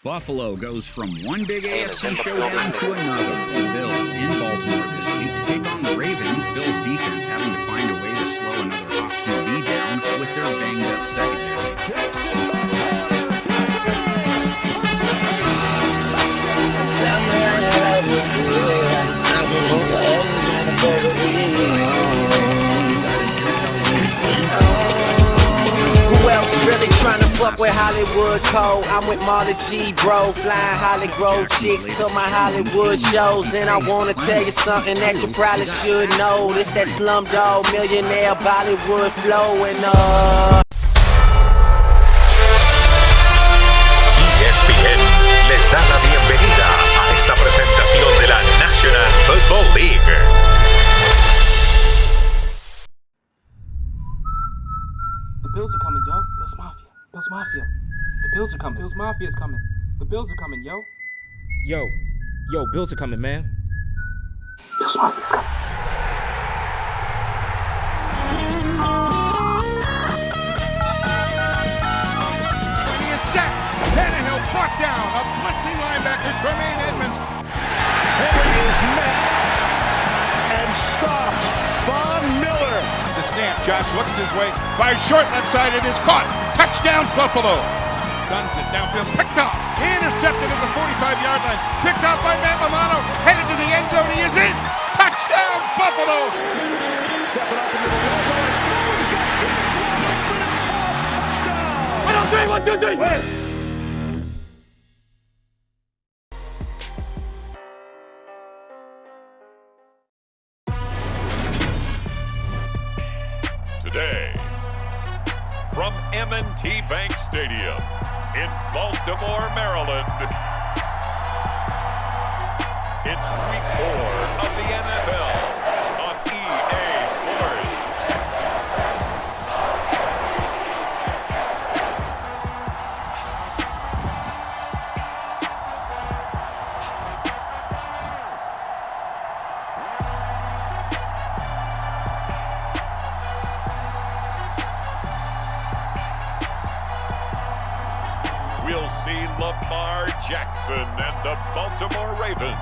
Buffalo goes from one big AFC showdown to another. The Bills in Baltimore this week to take on the Ravens. Bills defense having to find a way to slow another hot QB down with their banged-up secondary. Who else really trying to fuck with Hollywood Code? I'm with Marley G, bro, flying Hollywood chicks to my Hollywood shows. And I wanna tell you something that you probably should know. This that Slumdog Millionaire Bollywood flow and ESPN les da la bienvenida a esta presentación de la National Football League. The Bills are coming, yo. Bills Mafia. Bills Mafia. The Bills are coming. Bills Mafia's coming. The Bills are coming, yo. Yo, Bills are coming, man. Bills Mafia's coming. And he is set. Tannehill brought down. A blitzing linebacker, Tremaine Edmonds. Henry is met and stopped. Von Miller. The snap. Josh looks his way. Fires short left side. It is caught. Touchdown, Buffalo. Guns it downfield. Picked up. Intercepted at the 45-yard line. Picked up by Matt Milano. Headed to the end zone. He is in. Touchdown, Buffalo. Stepping up into the logo. He's got Diggs wide open and caught. Touchdown. 1, 2, 3. Today, from M&T Bank Stadium in Baltimore, Maryland, it's Week 4 of the NFL on EA Sports. We'll see Lamar Jackson and the Baltimore Ravens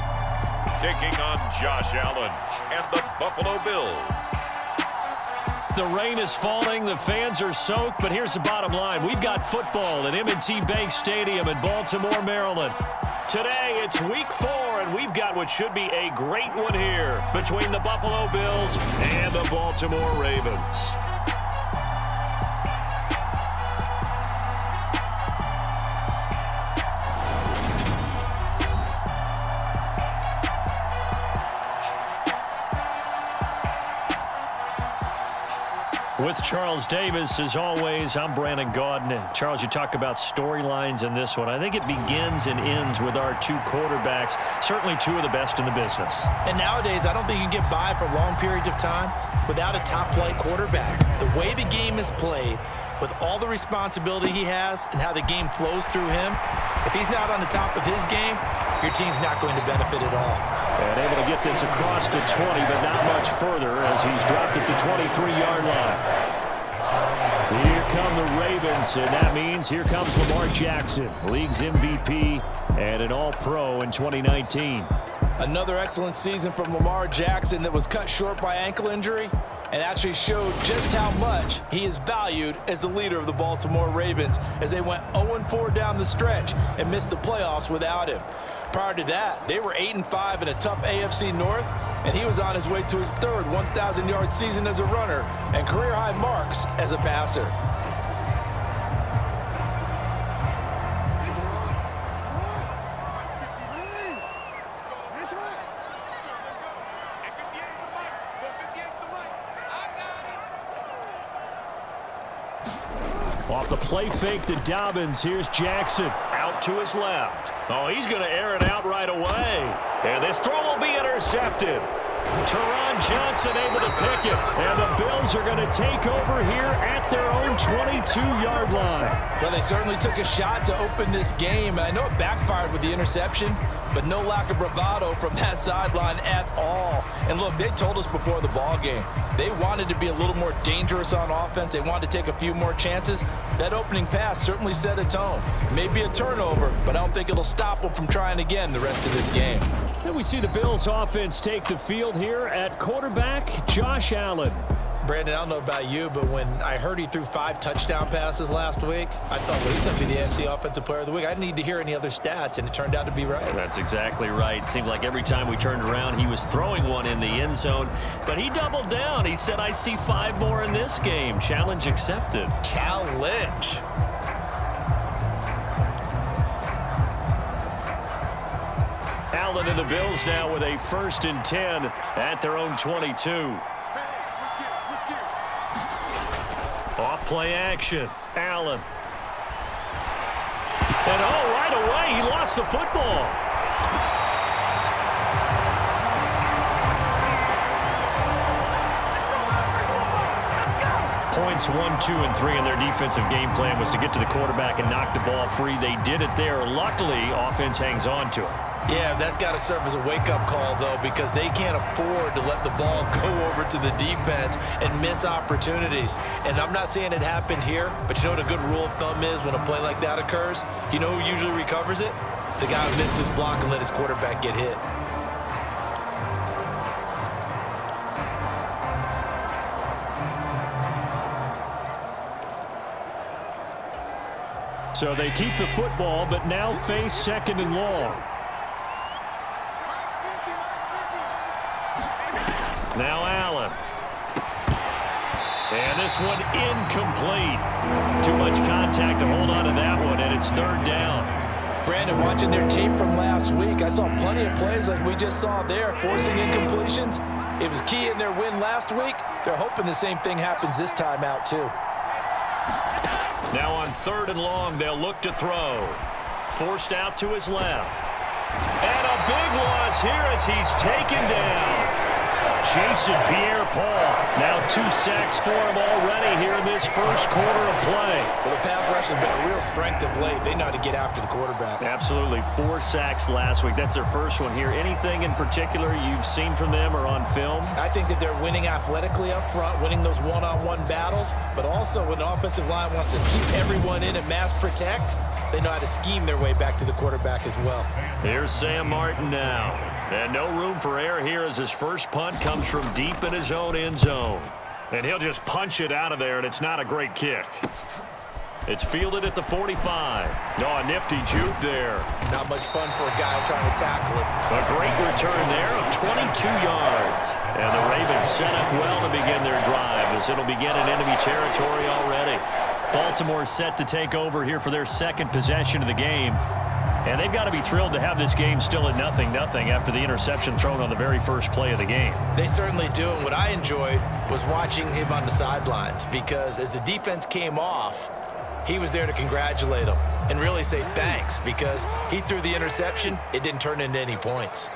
taking on Josh Allen and the Buffalo Bills. The rain is falling, the fans are soaked, but here's the bottom line. We've got football at M&T Bank Stadium in Baltimore, Maryland. Today, it's Week 4, and we've got what should be a great one here between the Buffalo Bills and the Baltimore Ravens. With Charles Davis, as always, I'm Brandon Gaudin. Charles, you talk about storylines in this one. I think it begins and ends with our two quarterbacks, certainly two of the best in the business. And nowadays, I don't think you can get by for long periods of time without a top-flight quarterback. The way the game is played, with all the responsibility he has and how the game flows through him, if he's not on the top of his game, your team's not going to benefit at all. And able to get this across the 20, but not much further as he's dropped at the 23-yard line. Here come the Ravens, and that means here comes Lamar Jackson, league's MVP and an All-Pro in 2019. Another excellent season from Lamar Jackson that was cut short by ankle injury and actually showed just how much he is valued as the leader of the Baltimore Ravens as they went 0-4 down the stretch and missed the playoffs without him. Prior to that, they were 8-5 in a tough AFC North, and he was on his way to his third 1,000-yard season as a runner and career-high marks as a passer. Off the play fake to Dobbins, here's Jackson out to his left. Oh, he's going to air it out right away. And this throw will be intercepted. Teron Johnson able to pick it. And the Bills are going to take over here at their own own 22-yard line. Well, they certainly took a shot to open this game. I know it backfired with the interception, but no lack of bravado from that sideline at all. And look, they told us before the ball game, they wanted to be a little more dangerous on offense. They wanted to take a few more chances. That opening pass certainly set a tone. Maybe a turnover, but I don't think it'll stop them from trying again the rest of this game. And we see the Bills offense take the field here at quarterback, Josh Allen. Brandon, I don't know about you, but when I heard he threw 5 touchdown passes last week, I thought, well, he's going to be the AFC Offensive Player of the Week. I didn't need to hear any other stats, and it turned out to be right. That's exactly right. It seemed like every time we turned around, he was throwing one in the end zone. But he doubled down. He said, I see 5 more in this game. Challenge accepted. Challenge. Allen and the Bills now with a 1st and 10 at their own 22. Off play action. Allen. And right away, he lost the football. Points 1, 2, and 3 in their defensive game plan was to get to the quarterback and knock the ball free. They did it there. Luckily, offense hangs on to it. Yeah, that's got to serve as a wake-up call, though, because they can't afford to let the ball go over to the defense and miss opportunities. And I'm not saying it happened here, but you know what a good rule of thumb is when a play like that occurs? You know who usually recovers it? The guy who missed his block and let his quarterback get hit. So they keep the football, but now face 2nd and long. Now Allen. And this one incomplete. Too much contact to hold on to that one, and it's 3rd down. Brandon, watching their tape from last week, I saw plenty of plays like we just saw there, forcing incompletions. It was key in their win last week. They're hoping the same thing happens this time out, too. Now on 3rd and long, they'll look to throw. Forced out to his left. And a big loss here as he's taken down. Jason Pierre-Paul. Now 2 sacks for him already here in this first quarter of play. Well, the pass rush has been a real strength of late. They know how to get after the quarterback. Absolutely. 4 sacks last week. That's their first one here. Anything in particular you've seen from them or on film? I think that they're winning athletically up front, winning those one-on-one battles, but also when the offensive line wants to keep everyone in and mass protect, they know how to scheme their way back to the quarterback as well. Here's Sam Martin now. And no room for error here as his first punt comes from deep in his own end zone. And he'll just punch it out of there, and it's not a great kick. It's fielded at the 45. Oh, a nifty juke there. Not much fun for a guy trying to tackle it. A great return there of 22 yards. And the Ravens set up well to begin their drive as it'll begin in enemy territory already. Baltimore set to take over here for their 2nd possession of the game. And they've got to be thrilled to have this game still at 0-0 after the interception thrown on the very first play of the game. They certainly do. And what I enjoyed was watching him on the sidelines because as the defense came off, he was there to congratulate them and really say thanks because he threw the interception. It didn't turn into any points.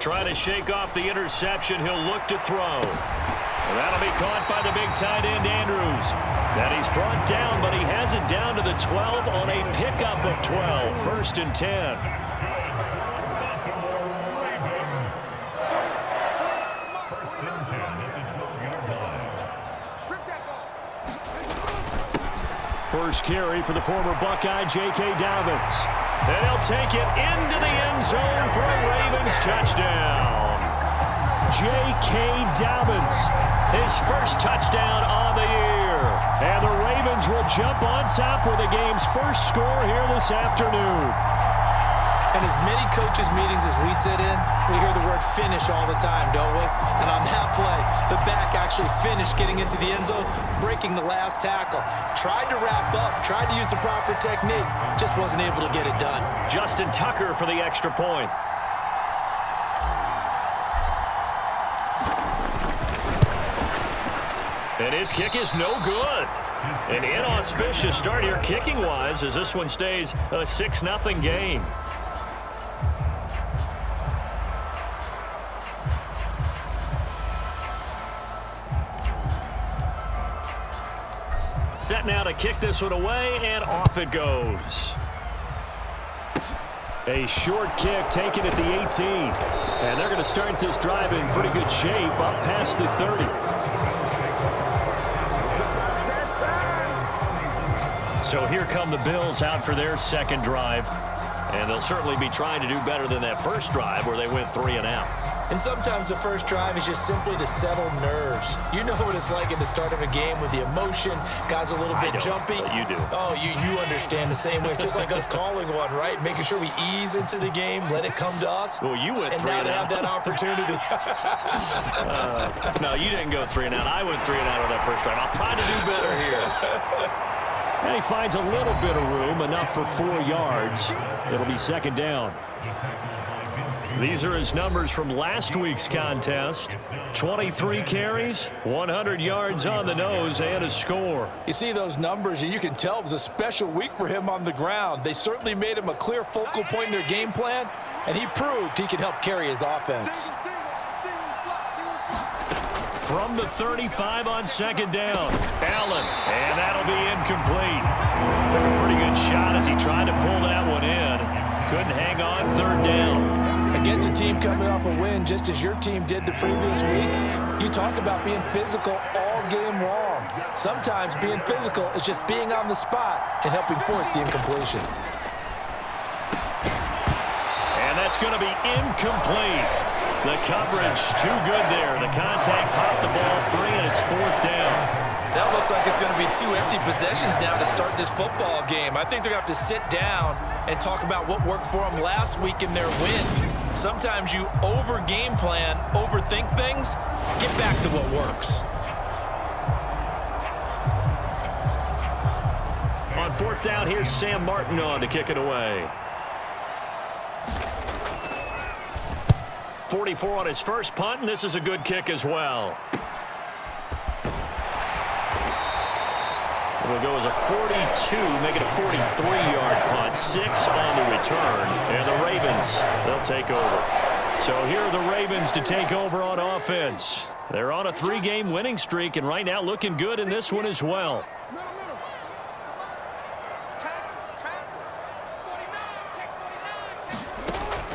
Trying to shake off the interception. He'll look to throw. And that'll be caught by the big tight end, Andrews. And he's brought down, but he has it down to the 12 on a pickup of 12. 1st and 10. First carry for the former Buckeye, J.K. Dobbins. And he'll take it into the end zone for a Ravens touchdown. J.K. Dobbins, his first touchdown on the year. And the Ravens will jump on top with the game's first score here this afternoon. And In as many coaches' meetings as we sit in, we hear the word finish all the time, don't we? And on that play, the back actually finished getting into the end zone, breaking the last tackle. Tried to wrap up, tried to use the proper technique, just wasn't able to get it done. Justin Tucker for the extra point. And his kick is no good. An inauspicious start here kicking-wise as this one stays a 6-0 game. Set now to kick this one away, and off it goes. A short kick taken at the 18. And they're going to start this drive in pretty good shape up past the 30. So here come the Bills out for their second drive. And they'll certainly be trying to do better than that first drive where they went 3 and out. And sometimes the first drive is just simply to settle nerves. You know what it's like at the start of a game with the emotion. Guys a little bit jumpy. But you do. Oh, you understand the same way. It's just like us calling one, right? Making sure we ease into the game, let it come to us. Well, you went 3 and out. And now they have that opportunity. No, you didn't go 3 and out. I went 3 and out on that first drive. I'll try to do better here. And he finds a little bit of room, enough for 4 yards. It'll be second down. These are his numbers from last week's contest. 23 carries, 100 yards on the nose, and a score. You see those numbers, and you can tell it was a special week for him on the ground. They certainly made him a clear focal point in their game plan, and he proved he can help carry his offense. From the 35 on second down, Allen, and that'll be incomplete. Took a pretty good shot as he tried to pull that one in. Couldn't hang on third down. Against a team coming off a win just as your team did the previous week, you talk about being physical all game long. Sometimes being physical is just being on the spot and helping force the incompletion. And that's going to be incomplete. The coverage too good there. The contact popped the ball free, and it's fourth down. That looks like it's going to be 2 empty possessions now to start this football game. I think they're going to have to sit down and talk about what worked for them last week in their win. Sometimes you over-game plan, overthink things. Get back to what works. On fourth down, here's Sam Martin on to kick it away. 44 on his first punt, and this is a good kick as well. It will go as a 42, make it a 43-yard punt, 6 on the return, and the Ravens, they'll take over. So here are the Ravens to take over on offense. They're on a 3-game winning streak, and right now looking good in this one as well.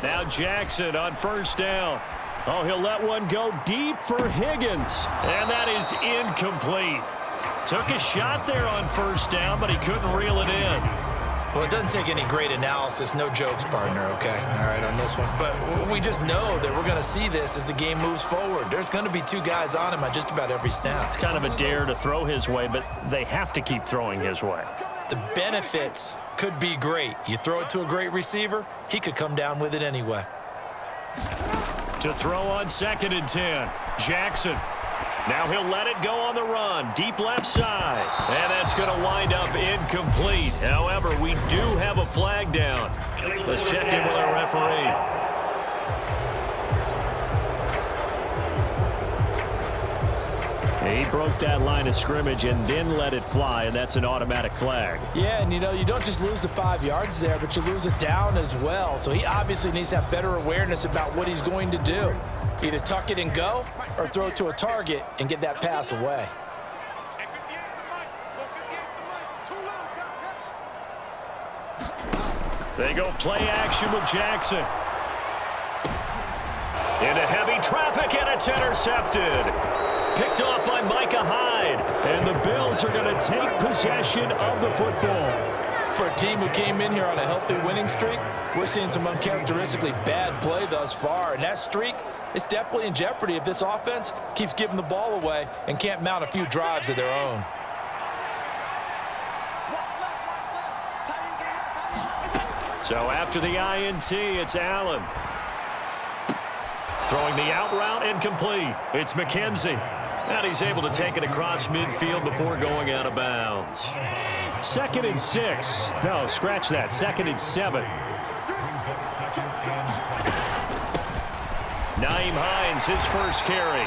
Now Jackson on first down. Oh, he'll let one go deep for Higgins, and that is incomplete. Took a shot there on first down, but he couldn't reel it in. Well, it doesn't take any great analysis. No jokes, partner, okay? All right, on this one. But we just know that we're going to see this as the game moves forward. There's going to be 2 guys on him on just about every snap. It's kind of a dare to throw his way, but they have to keep throwing his way. The benefits could be great. You throw it to a great receiver, he could come down with it anyway. To throw on 2nd and 10, Jackson. Now he'll let it go on the run, deep left side. And that's going to wind up incomplete. However, we do have a flag down. Let's check in with our referee. He broke that line of scrimmage and then let it fly, and that's an automatic flag. Yeah, and you know, you don't just lose the 5 yards there, but you lose it down as well. So he obviously needs to have better awareness about what he's going to do. Either tuck it and go or throw it to a target and get that pass away. They go play action with Jackson. Into heavy traffic, and it's intercepted. Picked off by Micah Hyde. And the Bills are going to take possession of the football. For a team who came in here on a healthy winning streak, we're seeing some uncharacteristically bad play thus far. And that streak is definitely in jeopardy if this offense keeps giving the ball away and can't mount a few drives of their own. So after the INT, it's Allen. Throwing the out route incomplete. It's McKenzie. And he's able to take it across midfield before going out of bounds. 2nd and 6. No, scratch that. 2nd and 7. Nyheim Hines, his first carry.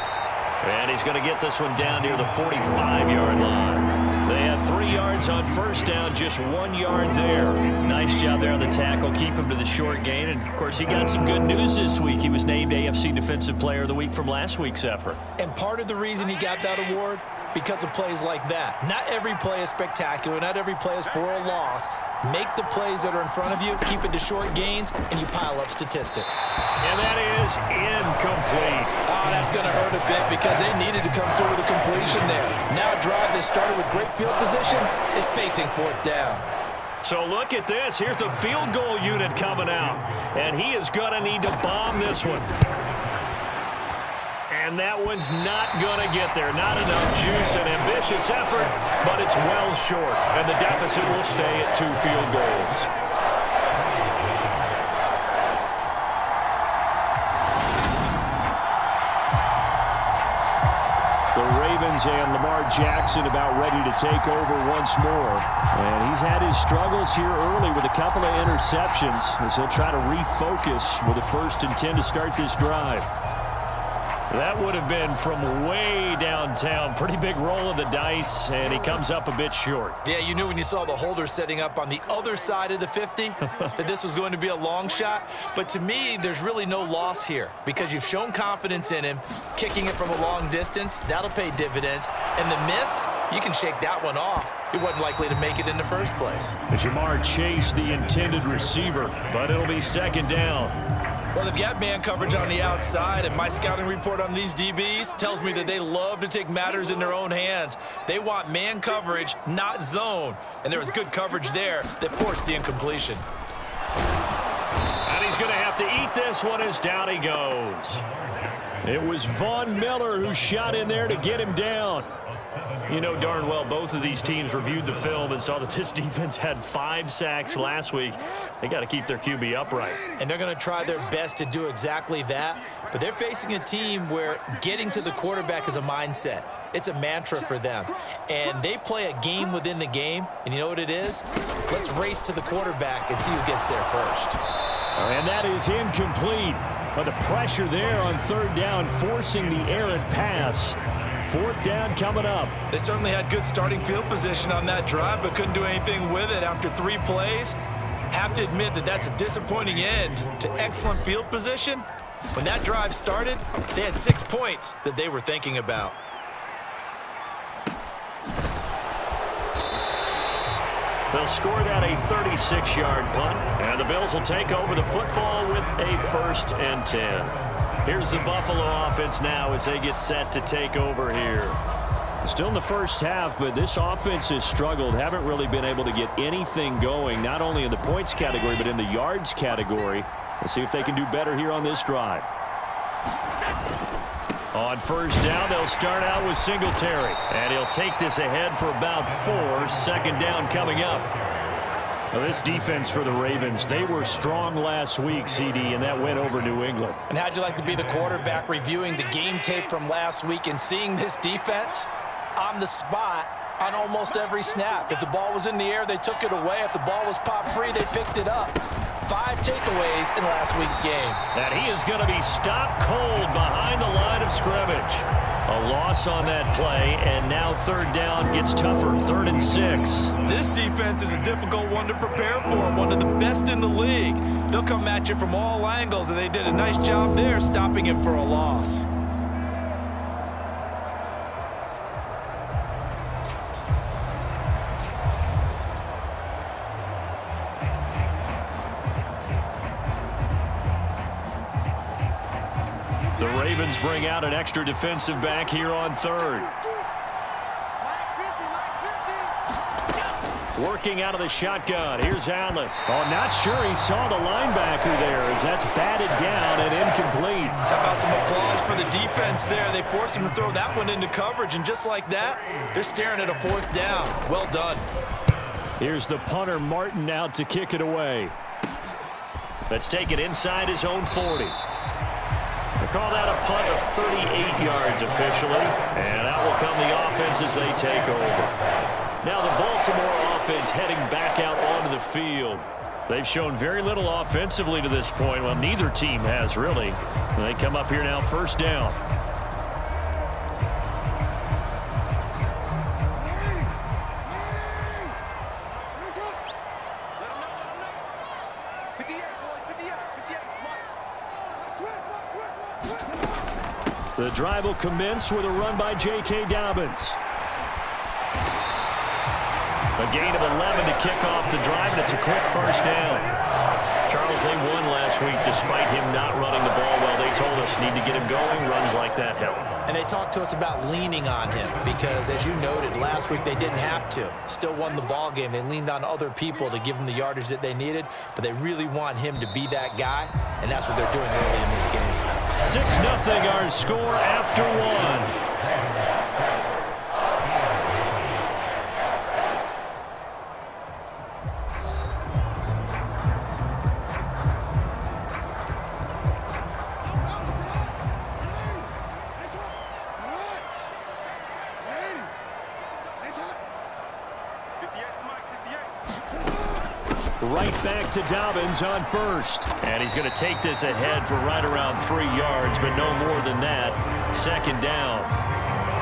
And he's going to get this one down near the 45-yard line. They had 3 yards on first down, just 1 yard there. Nice job there on the tackle. Keep him to the short gain. And, of course, he got some good news this week. He was named AFC Defensive Player of the Week from last week's effort. And part of the reason he got that award, because of plays like that. Not every play is spectacular. Not every play is for a loss. Make the plays that are in front of you, keep it to short gains, and you pile up statistics. And that is incomplete. Oh, that's going to hurt a bit because they needed to come through with a completion there. Now a drive that started with great field position is facing 4th down. So look at this. Here's the field goal unit coming out. And he is going to need to bomb this one. And that one's not going to get there. Not enough juice. An ambitious effort, but it's well short. And the deficit will stay at 2 field goals. The Ravens and Lamar Jackson about ready to take over once more. And he's had his struggles here early with a couple of interceptions as he'll try to refocus with a 1st and 10 to start this drive. That would have been from way downtown. Pretty big roll of the dice, and he comes up a bit short. Yeah, you knew when you saw the holder setting up on the other side of the 50 that this was going to be a long shot. But to me, there's really no loss here because you've shown confidence in him. Kicking it from a long distance, that'll pay dividends. And the miss, you can shake that one off. He wasn't likely to make it in the first place. Jamar Chase, the intended receiver, but it'll be 2nd down. Well, they've got man coverage on the outside, and my scouting report on these DBs tells me that they love to take matters in their own hands. They want man coverage, not zone. And there was good coverage there that forced the incompletion. And he's going to have to eat this one as down he goes. It was Von Miller who shot in there to get him down. You know darn well both of these teams reviewed the film and saw that this defense had 5 sacks last week. They got to keep their QB upright. And they're going to try their best to do exactly that. But they're facing a team where getting to the quarterback is a mindset. It's a mantra for them. And they play a game within the game. And you know what it is? Let's race to the quarterback and see who gets there first. And that is incomplete. But the pressure there on 3rd down, forcing the errant pass. 4th down coming up. They certainly had good starting field position on that drive, but couldn't do anything with it after 3 plays. Have to admit that that's a disappointing end to excellent field position. When that drive started, they had 6 points that they were thinking about. They'll score that a 36-yard punt, and the Bills will take over the football with a 1st and 10. Here's the Buffalo offense now as they get set to take over here. Still in the first half, but this offense has struggled. Haven't really been able to get anything going, not only in the points category, but in the yards category. Let's see if they can do better here on this drive. On 1st down, they'll start out with Singletary. And he'll take this ahead for about 4. 2nd down coming up. Well, this defense for the Ravens, they were strong last week, CD, and that went over New England. And how'd you like to be the quarterback reviewing the game tape from last week and seeing this defense on the spot on almost every snap? If the ball was in the air, they took it away. If the ball was pop free, they picked it up. 5 takeaways in last week's game. And he is going to be stopped cold behind the line of scrimmage. A loss on that play, and now 3rd down gets tougher. 3rd and 6. This defense is a difficult one to prepare for, one of the best in the league. They'll come at you from all angles, and they did a nice job there stopping him for a loss. The Ravens bring out an extra defensive back here on 3rd. Working out of the shotgun. Here's Allen. Oh, not sure he saw the linebacker there as that's batted down and incomplete. How about some applause for the defense there? They forced him to throw that one into coverage, and just like that, they're staring at a 4th down. Well done. Here's the punter, Martin, out to kick it away. Let's take it inside his own 40. They call that a punt of 38 yards officially, and out will come the offense as they take over. Now the Baltimore offense heading back out onto the field. They've shown very little offensively to this point. Well, neither team has really. They come up here now, first down. The drive will commence with a run by J.K. Dobbins. A gain of 11 to kick off the drive, and it's a quick first down. Charles, they won last week despite him not running the ball well. They told us need to get him going. Runs like that help. And they talked to us about leaning on him because, as you noted, last week they didn't have to. Still won the ball game. They leaned on other people to give them the yardage that they needed, but they really want him to be that guy, and that's what they're doing early in this game. 6-0 our score after one. Right back to Dobbins on first. And he's going to take this ahead for right around 3 yards, but no more than that. Second down.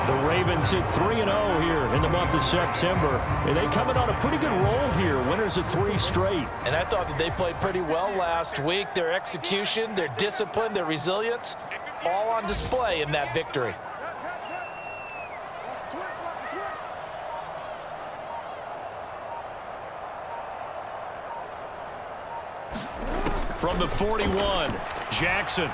The Ravens hit 3-0 here in the month of September. And they coming on a pretty good roll here. Winners of 3 straight. And I thought that they played pretty well last week. Their execution, their discipline, their resilience, all on display in that victory. From the 41, Jackson.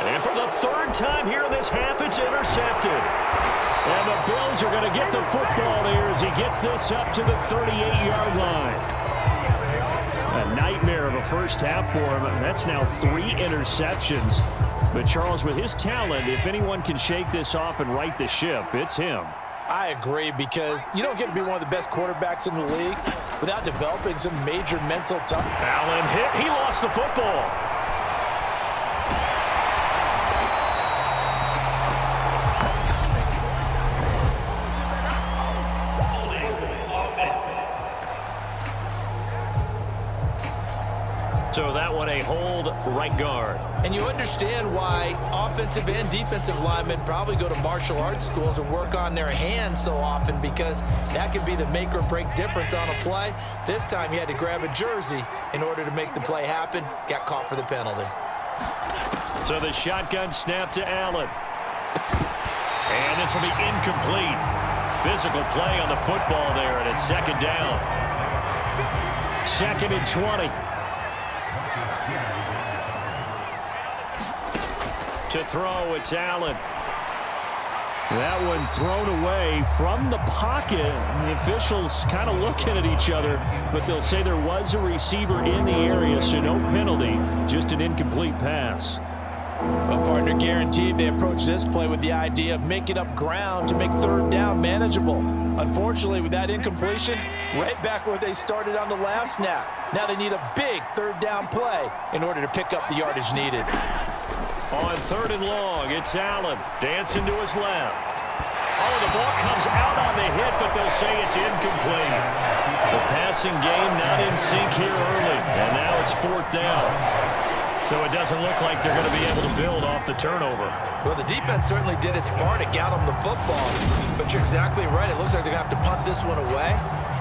And for the third time here in this half, it's intercepted. And the Bills are going to get the football there as he gets this up to the 38-yard line. A nightmare of a first half for him. That's now 3 interceptions. But Charles, with his talent, if anyone can shake this off and right the ship, it's him. I agree, because you don't get to be one of the best quarterbacks in the league without developing some major mental toughness. Allen hit. He lost the football. So that one a hold, right guard. And you understand why offensive and defensive linemen probably go to martial arts schools and work on their hands so often, because that can be the make or break difference on a play. This time he had to grab a jersey in order to make the play happen. Got caught for the penalty. So the shotgun snap to Allen. And this will be incomplete. Physical play on the football there, and it's second down. 2nd and 20. To throw, it's Allen. That one thrown away from the pocket. The officials kind of looking at each other, but they'll say there was a receiver in the area, so no penalty, just an incomplete pass. Well, partner, guaranteed they approach this play with the idea of making up ground to make third down manageable. Unfortunately, with that incompletion, right back where they started on the last snap. Now they need a big third down play in order to pick up the yardage needed. On 3rd and long, it's Allen dancing to his left. Oh, the ball comes out on the hit, but they'll say it's incomplete. The passing game not in sync here early, and now it's 4th down. So it doesn't look like they're going to be able to build off the turnover. Well, the defense certainly did its part. It got them the football. But you're exactly right. It looks like they're going to have to punt this one away.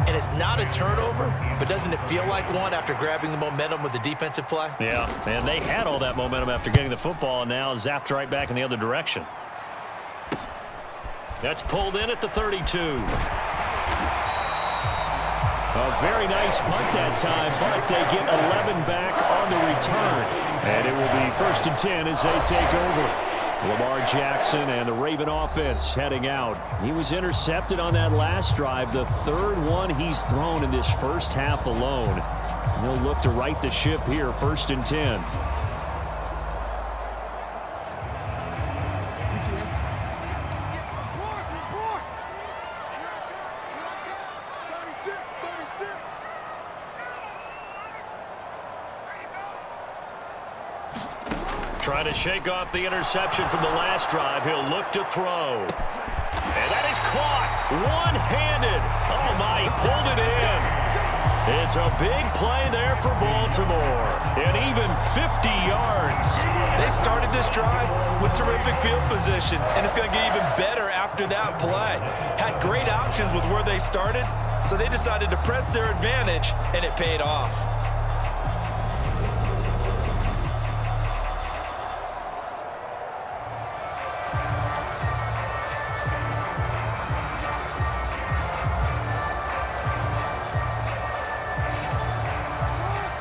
And it's not a turnover, but doesn't it feel like one after grabbing the momentum with the defensive play? Yeah, and they had all that momentum after getting the football, and now zapped right back in the other direction. That's pulled in at the 32. A very nice punt that time, but they get 11 back on the return. And it will be 1st and 10 as they take over. Lamar Jackson and the Raven offense heading out. He was intercepted on that last drive, the 3rd one he's thrown in this first half alone. And he'll look to right the ship here, 1st and 10. Trying to shake off the interception from the last drive. He'll look to throw. And that is caught one-handed. Oh, my, he pulled it in. It's a big play there for Baltimore. And even 50 yards. They started this drive with terrific field position, and it's going to get even better after that play. Had great options with where they started, so they decided to press their advantage, and it paid off.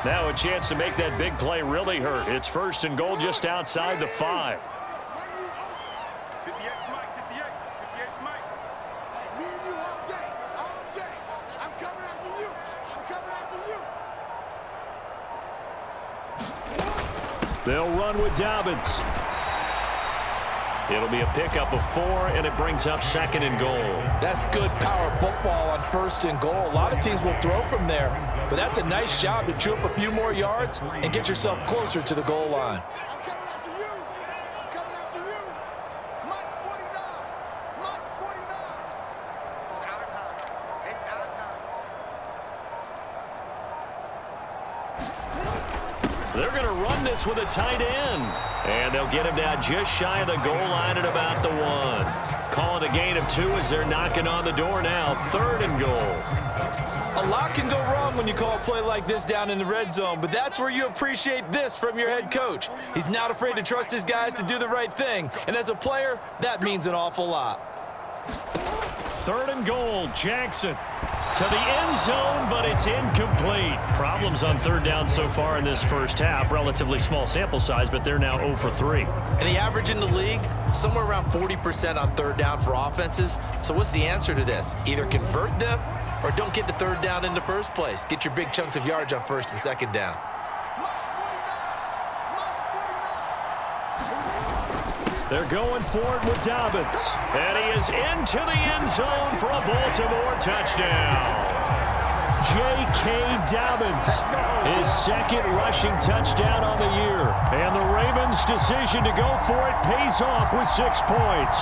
Now a chance to make that big play really hurt. It's 1st and goal just outside the 5. They'll run with Dobbins. It'll be a pickup of 4, and it brings up 2nd and goal. That's good power football on 1st and goal. A lot of teams will throw from there, but that's a nice job to chew up a few more yards and get yourself closer to the goal line. I'm coming after you. I'm coming after you. March 49. March 49. It's our time. It's our time. They're going to run this with a tight end. And they'll get him down just shy of the goal line at about the 1. Calling a gain of 2 as they're knocking on the door now. 3rd and goal. A lot can go wrong when you call a play like this down in the red zone, but that's where you appreciate this from your head coach. He's not afraid to trust his guys to do the right thing, and as a player, that means an awful lot. 3rd and goal, Jackson. To the end zone, but it's incomplete. Problems on 3rd down so far in this first half. Relatively small sample size, but they're now 0 for 3. And the average in the league, somewhere around 40% on 3rd down for offenses. So what's the answer to this? Either convert them or don't get to 3rd down in the first place. Get your big chunks of yards on 1st and 2nd down. They're going for it with Dobbins. And he is into the end zone for a Baltimore touchdown. J.K. Dobbins, his 2nd rushing touchdown on the year. And the Ravens' decision to go for it pays off with 6 points.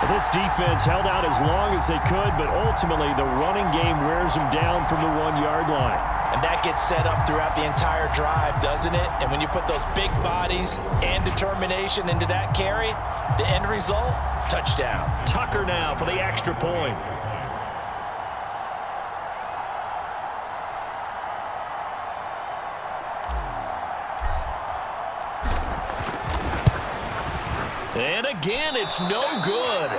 This defense held out as long as they could, but ultimately the running game wears them down from the 1-yard line. And that gets set up throughout the entire drive, doesn't it? And when you put those big bodies and determination into that carry, the end result, touchdown. Tucker now for the extra point. And again, it's no good.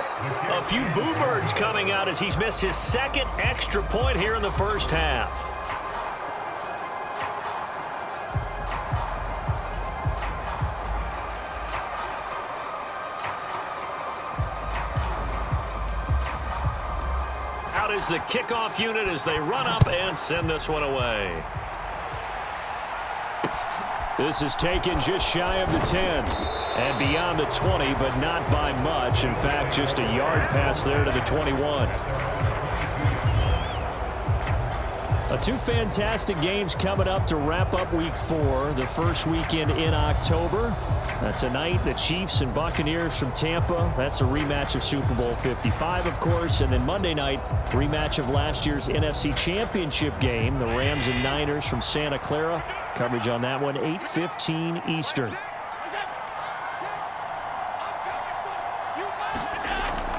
A few boo birds coming out as he's missed his 2nd extra point here in the first half. Out is the kickoff unit as they run up and send this one away. This is taken just shy of the 10 and beyond the 20, but not by much. In fact, just a yard pass there to the 21. 2 fantastic games coming up to wrap up Week 4, the first weekend in October. Tonight, the Chiefs and Buccaneers from Tampa. That's a rematch of Super Bowl 55, of course. And then Monday night, rematch of last year's NFC Championship game, the Rams and Niners from Santa Clara. Coverage on that one, 8:15 Eastern.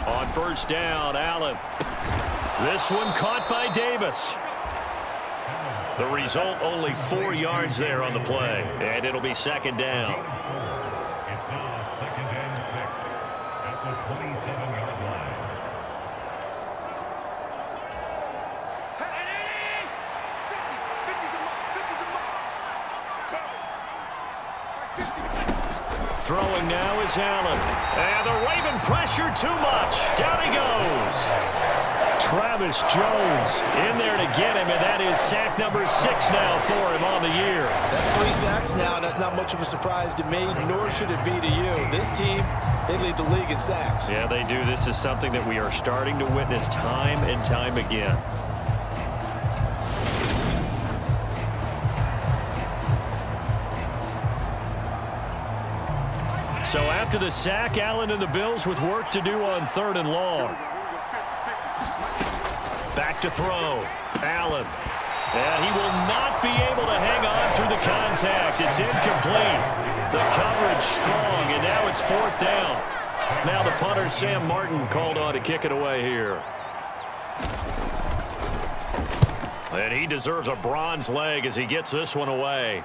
On 1st down, Allen. This one caught by Davis. The result, only 4 yards there on the play. And it'll be 2nd down. Throwing now is Allen. And the Raven pressure too much. Down he goes. Travis Jones in there to get him, and that is sack number 6 now for him on the year. That's 3 sacks now, and that's not much of a surprise to me, nor should it be to you. This team, they lead the league in sacks. Yeah, they do. This is something that we are starting to witness time and time again. So after the sack, Allen and the Bills with work to do on 3rd and long. Back to throw. Allen. And he will not be able to hang on through the contact. It's incomplete. The coverage strong, and now it's 4th down. Now the punter, Sam Martin, called on to kick it away here. And he deserves a bronze leg as he gets this one away.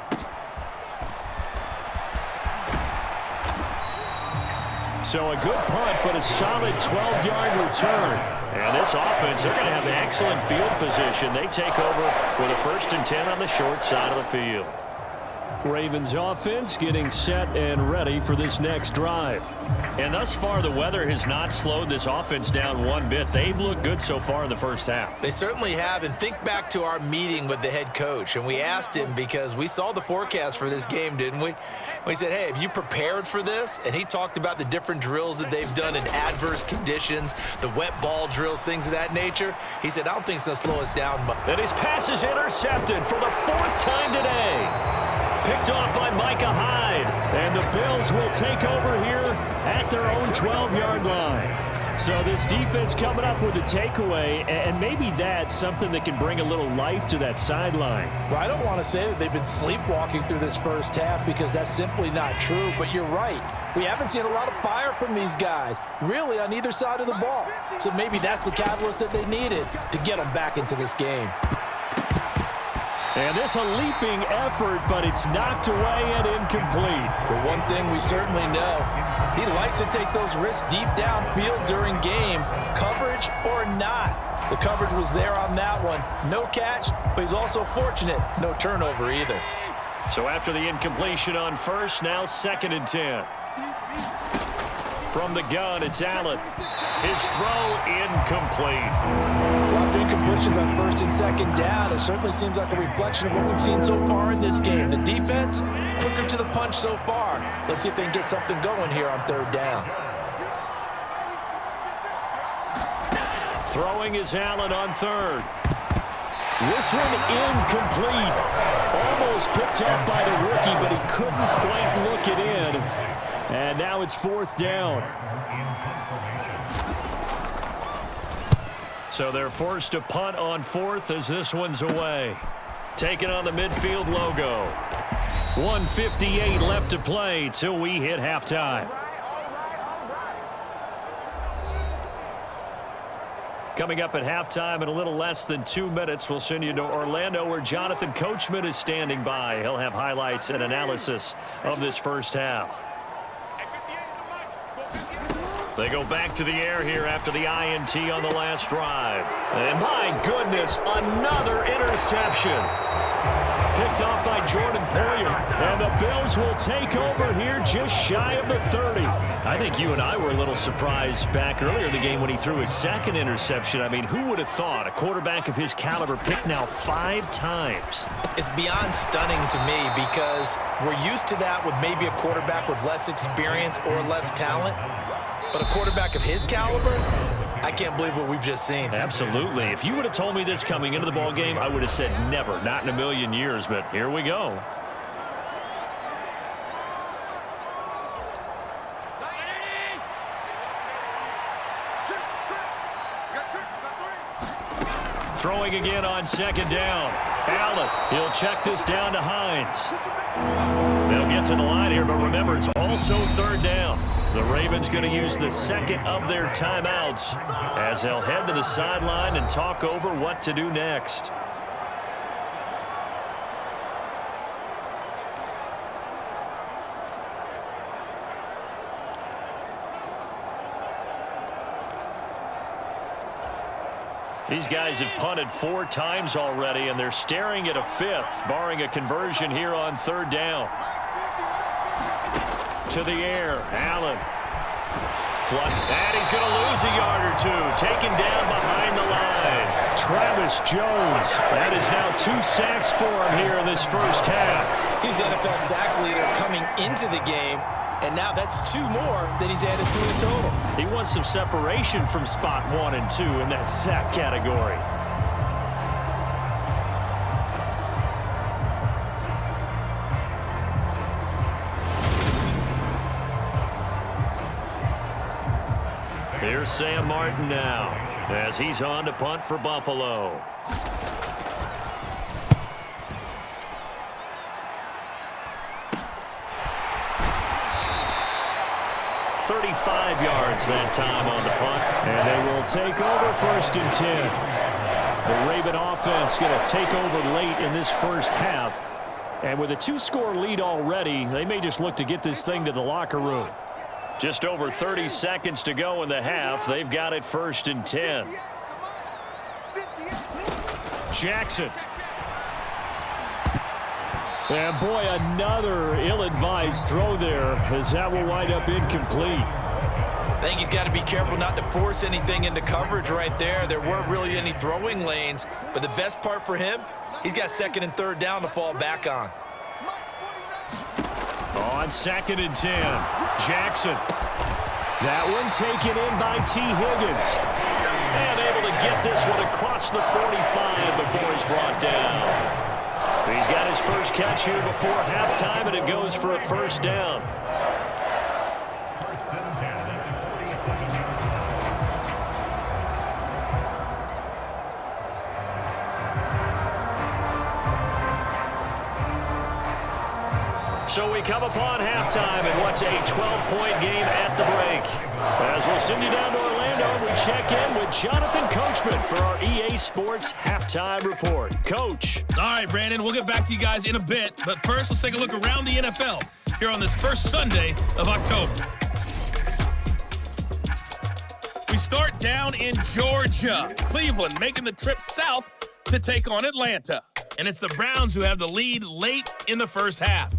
So a good punt, but a solid 12-yard return. And this offense, they're going to have excellent field position. They take over with a 1st and 10 on the short side of the field. Ravens offense getting set and ready for this next drive. And thus far, the weather has not slowed this offense down one bit. They've looked good so far in the first half. They certainly have. And think back to our meeting with the head coach. And we asked him, because we saw the forecast for this game, didn't we? We said, hey, have you prepared for this? And he talked about the different drills that they've done in adverse conditions, the wet ball drills, things of that nature. He said, I don't think it's going to slow us down much. And his pass is intercepted for the 4th time today. Picked off by Micah Hyde. And the Bills will take over here at their own 12-yard line. So this defense coming up with a takeaway, and maybe that's something that can bring a little life to that sideline. Well, I don't want to say that they've been sleepwalking through this first half, because that's simply not true. But you're right. We haven't seen a lot of fire from these guys, really, on either side of the ball. So maybe that's the catalyst that they needed to get them back into this game. And this a leaping effort, but it's knocked away and incomplete. But one thing we certainly know, he likes to take those risks deep downfield during games, coverage or not. The coverage was there on that one. No catch, but he's also fortunate. No turnover either. So after the incompletion on 1st, now 2nd and 10. From the gun, it's Allen. His throw incomplete. A lot of incompletions on 1st and 2nd down. It certainly seems like a reflection of what we've seen so far in this game. The defense, quicker to the punch so far. Let's see if they can get something going here on 3rd down. Throwing is Allen on 3rd. This one incomplete. Almost picked up by the rookie, but he couldn't quite look it in. And now it's 4th down. So they're forced to punt on 4th as this one's away. Taking on the midfield logo. 1:58 left to play till we hit halftime. Coming up at halftime in a little less than 2 minutes, we'll send you to Orlando where Jonathan Coachman is standing by. He'll have highlights and analysis of this first half. They go back to the air here after the INT on the last drive. And my goodness, another interception. Picked off by Jordan Poyer. And the Bills will take over here just shy of the 30. I think you and I were a little surprised back earlier in the game when he threw his 2nd interception. I mean, who would have thought a quarterback of his caliber picked now 5 times? It's beyond stunning to me, because we're used to that with maybe a quarterback with less experience or less talent. But a quarterback of his caliber, I can't believe what we've just seen. Absolutely. If you would have told me this coming into the ball game, I would have said never, not in a million years. But here we go. Throwing again on 2nd down. Allen, he'll check this down to Hines. They'll get to the line here, but remember, it's also 3rd down. The Ravens going to use the 2nd of their timeouts as they'll head to the sideline and talk over what to do next. These guys have punted 4 times already, and they're staring at a 5th, barring a conversion here on 3rd down. To the air, Allen. And he's going to lose a yard or 2, taken down behind the line. Travis Jones. That is now 2 sacks for him here in this first half. He's NFL sack leader coming into the game, and now that's 2 more that he's added to his total. He wants some separation from spot 1 and 2 in that sack category. Here's Sam Martin now as he's on to punt for Buffalo. .35 yards that time on the punt, and they will take over 1st and 10. The Raven offense going to take over late in this first half. And with a 2-score lead already, they may just look to get this thing to the locker room. Just over 30 seconds to go in the half. They've got it 1st and 10. Jackson. And boy, another ill-advised throw there, as that will wind up incomplete. I think he's got to be careful not to force anything into coverage right there. There weren't really any throwing lanes, but the best part for him, he's got 2nd and 3rd down to fall back on. On 2nd and 10, Jackson. That one taken in by T. Higgins. And able to get this one across the 45 before he's brought down. He's got his first catch here before halftime, and it goes for a 1st down. So we come upon halftime in what's a 12-point game at the break. As we'll send you down to Orlando, we check in with Jonathan Coachman for our EA Sports Halftime Report. Coach. All right, Brandon, we'll get back to you guys in a bit. But first, let's take a look around the NFL here on this first Sunday of October. We start down in Georgia. Cleveland making the trip south to take on Atlanta. And it's the Browns who have the lead late in the first half.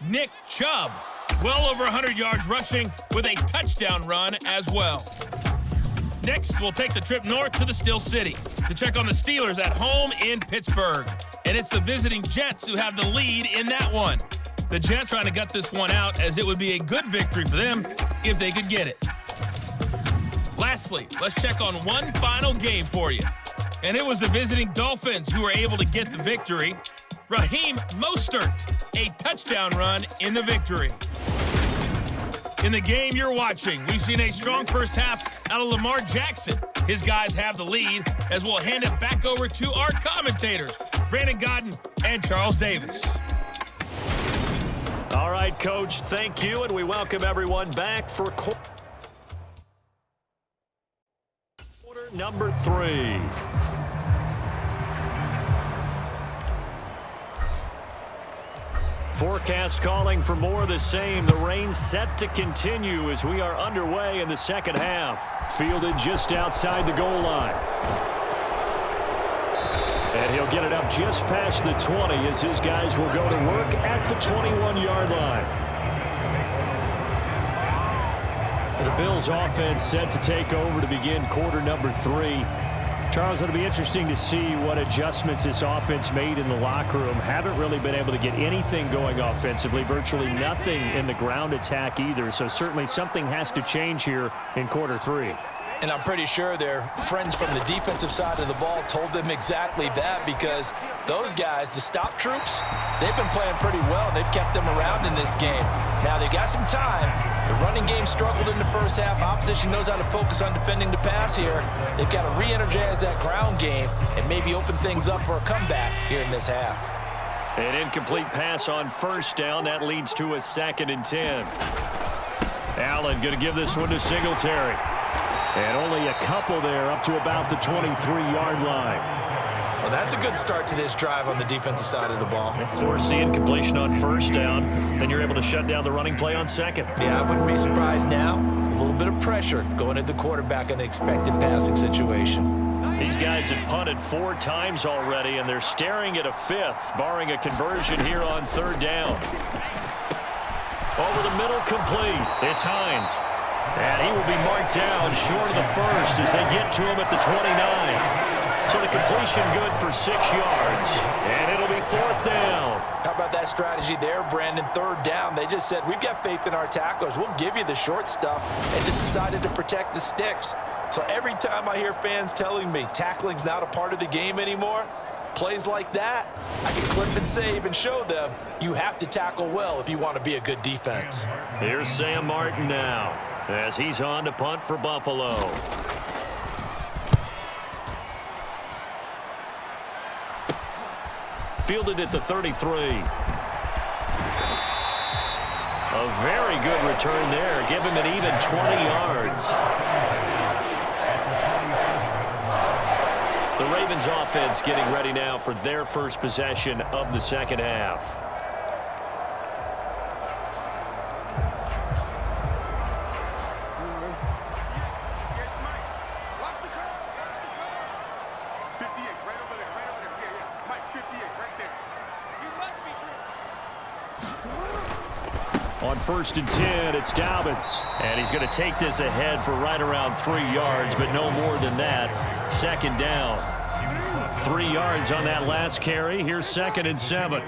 Nick Chubb, well over 100 yards rushing with a touchdown run as well. Next, we'll take the trip north to the Steel City to check on the Steelers at home in Pittsburgh. And it's the visiting Jets who have the lead in that one. The Jets trying to gut this one out, as it would be a good victory for them if they could get it. Lastly, let's check on one final game for you. And it was the visiting Dolphins who were able to get the victory. Raheem Mostert, a touchdown run in the victory. In the game you're watching, we've seen a strong first half out of Lamar Jackson. His guys have the lead, as we'll hand it back over to our commentators, Brandon Godden and Charles Davis. All right, Coach, thank you, and we welcome everyone back for quarter number 3. Forecast calling for more of the same. The rain set to continue as we are underway in the second half. Fielded just outside the goal line. And he'll get it up just past the 20 as his guys will go to work at the 21-yard line. The Bills offense set to take over to begin quarter number 3. Charles, it'll be interesting to see what adjustments this offense made in the locker room. Haven't really been able to get anything going offensively, virtually nothing in the ground attack either. So certainly something has to change here in quarter 3. And I'm pretty sure their friends from the defensive side of the ball told them exactly that, because those guys, the stop troops, they've been playing pretty well, and they've kept them around in this game. Now, they got some time. The running game struggled in the first half. Opposition knows how to focus on defending the pass here. They've got to re-energize that ground game and maybe open things up for a comeback here in this half. An incomplete pass on first down. That leads to a 2nd and 10. Allen going to give this one to Singletary. And only a couple there, up to about the 23-yard line. Well, that's a good start to this drive on the defensive side of the ball. Force the incompletion on first down. Then you're able to shut down the running play on second. Yeah, I wouldn't be surprised now. A little bit of pressure going at the quarterback in an expected passing situation. These guys have punted 4 times already, and they're staring at a 5th, barring a conversion here on 3rd down. Over the middle, complete. It's Hines. And he will be marked down short of the first as they get to him at the 29. So the completion good for 6 yards, and it'll be 4th down. How about that strategy there, Brandon? 3rd down. They just said, we've got faith in our tacklers. We'll give you the short stuff, and just decided to protect the sticks. So every time I hear fans telling me tackling's not a part of the game anymore, plays like that, I can clip and save and show them you have to tackle well if you want to be a good defense. Here's Sam Martin now. as he's on to punt for Buffalo. Fielded at the 33. A very good return there. Give him an even 20 yards. The Ravens offense getting ready now for their first possession of the second half. On 1st and 10, it's Dobbins. And he's going to take this ahead for right around 3 yards, but no more than that. 2nd down. 3 yards on that last carry. Here's 2nd and 7.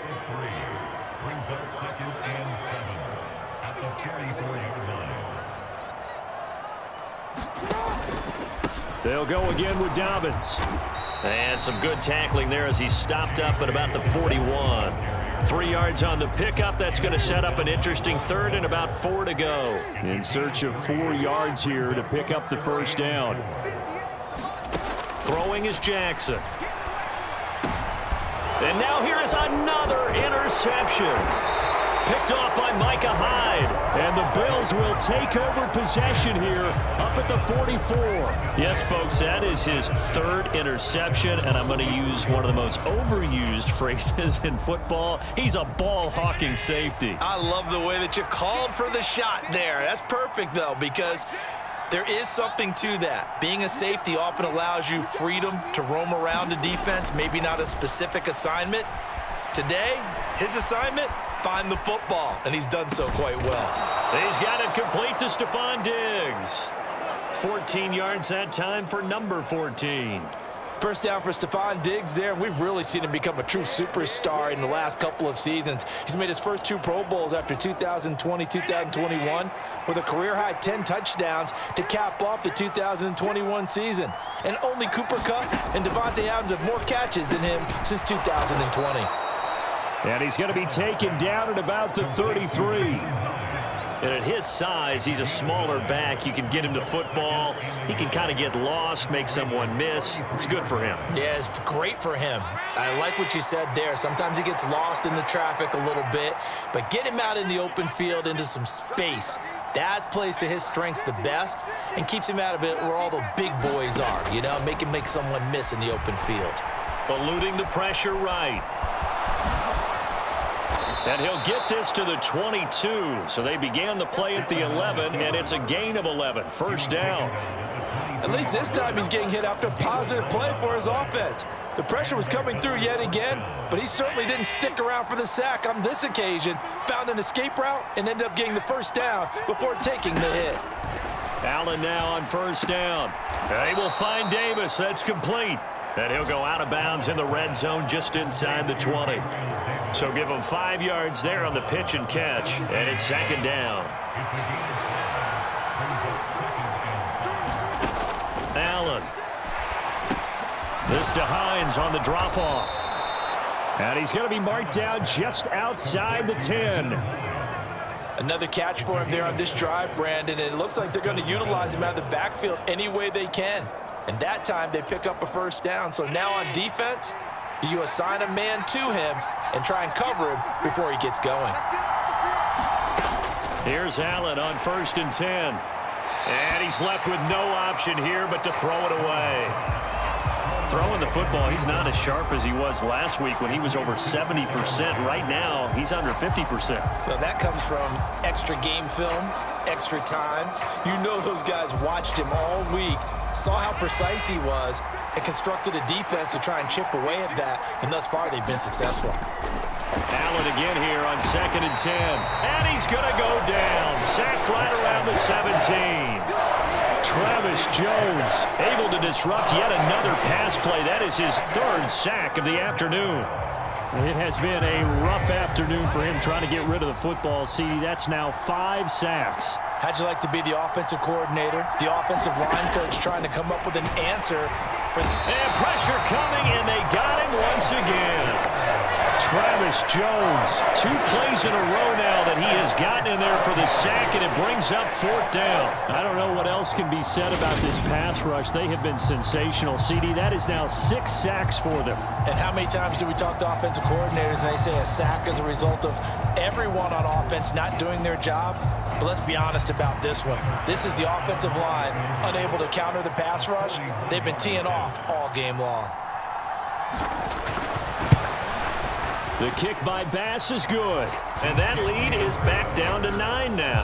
They'll go again with Dobbins. And some good tackling there as he stopped up at about the 41. 3 yards on the pickup. That's going to set up an interesting 3rd and about 4 to go. In search of 4 yards here to pick up the first down. Throwing is Jackson. And now here is another interception. Picked off by Micah Hyde. And the Bills will take over possession here up at the 44. Yes, folks, that is his 3rd interception. And I'm going to use one of the most overused phrases in football. He's a ball-hawking safety. I love the way that you called for the shot there. That's perfect, though, because there is something to that. Being a safety often allows you freedom to roam around a defense, maybe not a specific assignment. Today, his assignment, find the football, and he's done so quite well. He's got it complete to Stephon Diggs. 14 yards that time for number 14. First down for Stephon Diggs there, and we've really seen him become a true superstar in the last couple of seasons. He's made his first 2 Pro Bowls after 2020, 2021, with a career-high 10 touchdowns to cap off the 2021 season. And only Cooper Kupp and Devontae Adams have more catches than him since 2020. And he's going to be taken down at about the 33. And at his size, he's a smaller back. You can get him to football. He can kind of get lost, make someone miss. It's good for him. Yeah, it's great for him. I like what you said there. Sometimes he gets lost in the traffic a little bit, but get him out in the open field into some space. That plays to his strengths the best and keeps him out of it where all the big boys are, you know, make him make someone miss in the open field. Eluding the pressure right. And he'll get this to the 22. So they began the play at the 11, and it's a gain of 11. First down. At least this time he's getting hit after a positive play for his offense. The pressure was coming through yet again, but he certainly didn't stick around for the sack on this occasion. Found an escape route and ended up getting the first down before taking the hit. Allen now on first down. They will find Davis. That's complete. And he'll go out of bounds in the red zone just inside the 20. So give him 5 yards there on the pitch and catch. And it's 2nd down. Allen. This to Hines on the drop-off. And he's going to be marked down just outside the 10. Another catch for him there on this drive, Brandon. And it looks like they're going to utilize him out of the backfield any way they can. And that time they pick up a first down. So now on defense, do you assign a man to him and try and cover him before he gets going? Here's Allen on 1st and 10. And he's left with no option here but to throw it away. Throwing the football, he's not as sharp as he was last week when he was over 70%. Right now, he's under 50%. Well, that comes from extra game film, extra time. You know those guys watched him all week, saw how precise he was, and constructed a defense to try and chip away at that, and thus far they've been successful. Allen again here on 2nd and 10. And he's going to go down. Sacked right around the 17. Travis Jones able to disrupt yet another pass play. That is his 3rd sack of the afternoon. It has been a rough afternoon for him trying to get rid of the football. See, that's now 5 sacks. How'd you like to be the offensive coordinator, the offensive line coach trying to come up with an answer? And pressure coming, and they got him once again. Travis Jones, 2 plays in a row now that he has gotten in there for the sack, and it brings up 4th down. I don't know what else can be said about this pass rush. They have been sensational, CD. That is now 6 sacks for them. And how many times do we talk to offensive coordinators and they say a sack is a result of everyone on offense not doing their job? But let's be honest about this one. This is the offensive line unable to counter the pass rush. They've been teeing off all game long. The kick by Bass is good. And that lead is back down to 9 now.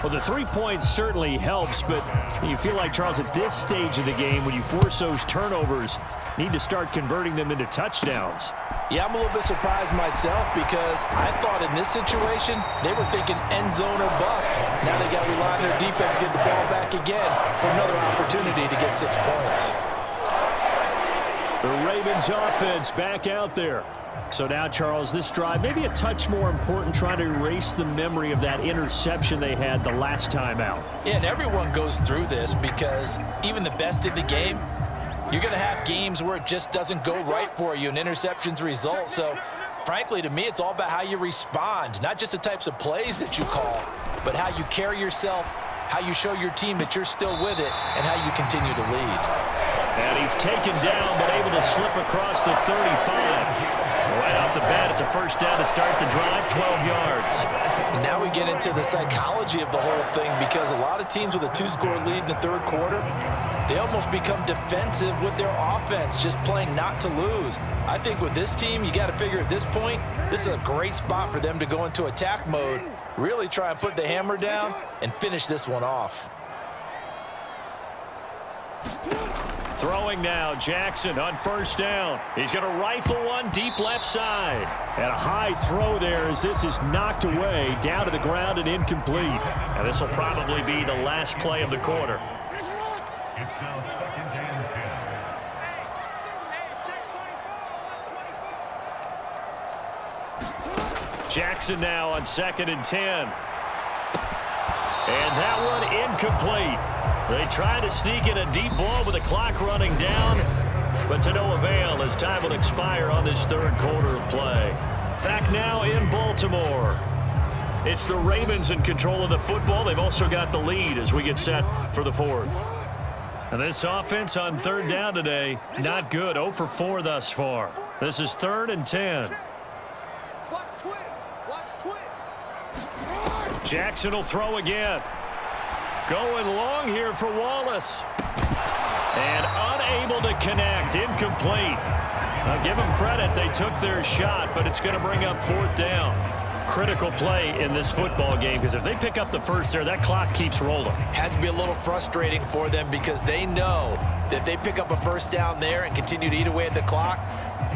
Well, the 3 points certainly helps, but you feel like, Charles, at this stage of the game, when you force those turnovers, need to start converting them into touchdowns. Yeah, I'm a little bit surprised myself because I thought in this situation they were thinking end zone or bust. Now they got to rely on their defense to get the ball back again for another opportunity to get 6 points. The Ravens offense back out there. So now, Charles, this drive maybe a touch more important, trying to erase the memory of that interception they had the last time out. Yeah, and everyone goes through this because even the best in the game, you're going to have games where it just doesn't go right for you, and interceptions result. So, frankly, to me, it's all about how you respond, not just the types of plays that you call, but how you carry yourself, how you show your team that you're still with it, and how you continue to lead. And he's taken down, but able to slip across the 35. Right off the bat, it's a 1st down to start the drive, 12 yards. And now we get into the psychology of the whole thing because a lot of teams with a 2-score lead in the 3rd quarter, they almost become defensive with their offense, just playing not to lose. I think with this team, you got to figure at this point, this is a great spot for them to go into attack mode, really try and put the hammer down and finish this one off. Throwing now, Jackson on 1st down. He's going to rifle one deep left side. And a high throw there as this is knocked away, down to the ground and incomplete. And this will probably be the last play of the quarter. Jackson now on 2nd and 10. And that one incomplete. They try to sneak in a deep ball with the clock running down, but to no avail as time will expire on this 3rd quarter of play. Back now in Baltimore. It's the Ravens in control of the football. They've also got the lead as we get set for the 4th. And this offense on 3rd down today, not good. 0 for 4 thus far. This is 3rd and 10. Jackson will throw again. Going long here for Wallace. And unable to connect. Incomplete. I'll give them credit. They took their shot, but it's going to bring up 4th down. Critical play in this football game because if they pick up the 1st there, that clock keeps rolling. Has to be a little frustrating for them because they know that if they pick up a 1st down there and continue to eat away at the clock,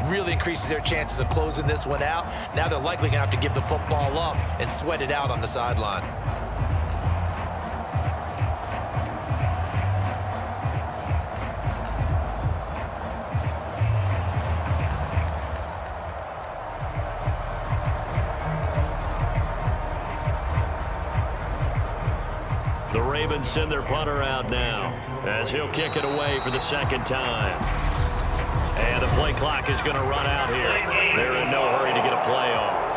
really increases their chances of closing this one out. Now they're likely going to have to give the football up and sweat it out on the sideline. The Ravens send their punter out now as he'll kick it away for the 2nd time. And the play clock is going to run out here. They're in no hurry to get a play off.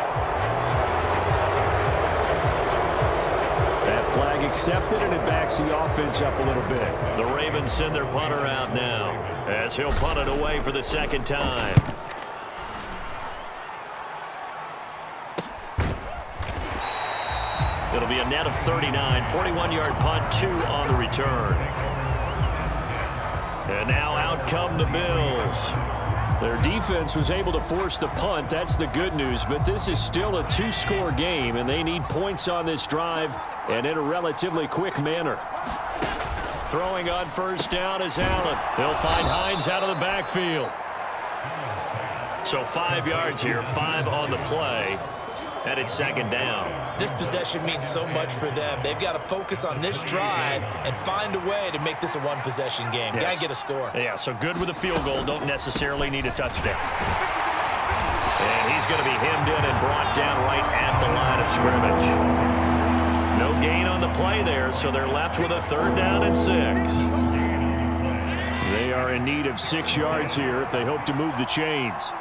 That flag accepted, and it backs the offense up a little bit. The Ravens send their punter out now as he'll punt it away for the 2nd time. It'll be a net of 39, 41-yard punt, 2 on the return. And now out come the Bills. Their defense was able to force the punt. That's the good news, but this is still a 2-score game, and they need points on this drive and in a relatively quick manner. Throwing on 1st down is Allen. He'll find Hines out of the backfield. So 5 yards here, 5 on the play. And it's 2nd down. This possession means so much for them. They've got to focus on this drive and find a way to make this a 1-possession game. Yes. Got to get a score. Yeah, so good with a field goal. Don't necessarily need a touchdown. And he's going to be hemmed in and brought down right at the line of scrimmage. No gain on the play there, so they're left with a 3rd down and 6. They are in need of 6 yards here if they hope to move the chains.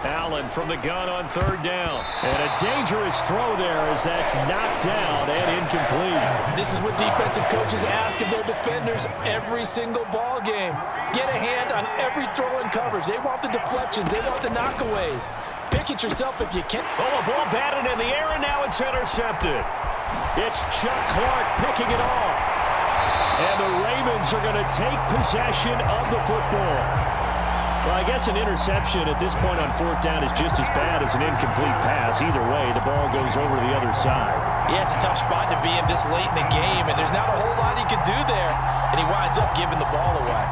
Allen from the gun on 3rd down. And a dangerous throw there as that's knocked down and incomplete. This is what defensive coaches ask of their defenders every single ball game. Get a hand on every throw in coverage. They want the deflections. They want the knockaways. Pick it yourself if you can. Oh, a ball batted in the air, and now it's intercepted. It's Chuck Clark picking it off. And the Ravens are going to take possession of the football. Well, I guess an interception at this point on 4th down is just as bad as an incomplete pass. Either way, the ball goes over to the other side. Yeah, it's a tough spot to be in this late in the game, and there's not a whole lot he can do there, and he winds up giving the ball away.